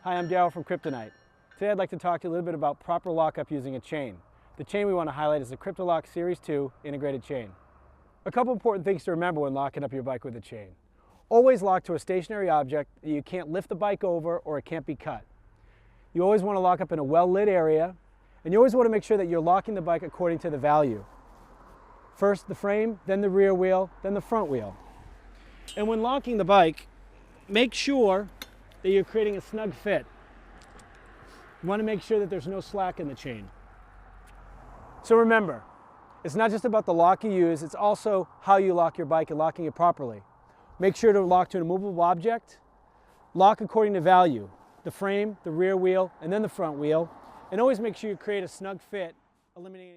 Hi, I'm Daryl from Kryptonite. Today I'd like to talk to you a little bit about proper lockup using a chain. The chain we want to highlight is the Kryptolock Series 2 integrated chain. A couple important things to remember when locking up your bike with a chain. Always lock to a stationary object that you can't lift the bike over or it can't be cut. You always want to lock up in a well-lit area, and you always want to make sure that you're locking the bike according to the value. First the frame, then the rear wheel, then the front wheel. And when locking the bike, make sure that you're creating a snug fit. You want to make sure that there's no slack in the chain. So remember, it's not just about the lock you use, it's also how you lock your bike and locking it properly. Make sure to lock to an immovable object, lock according to value, the frame, the rear wheel, and then the front wheel, and always make sure you create a snug fit, eliminating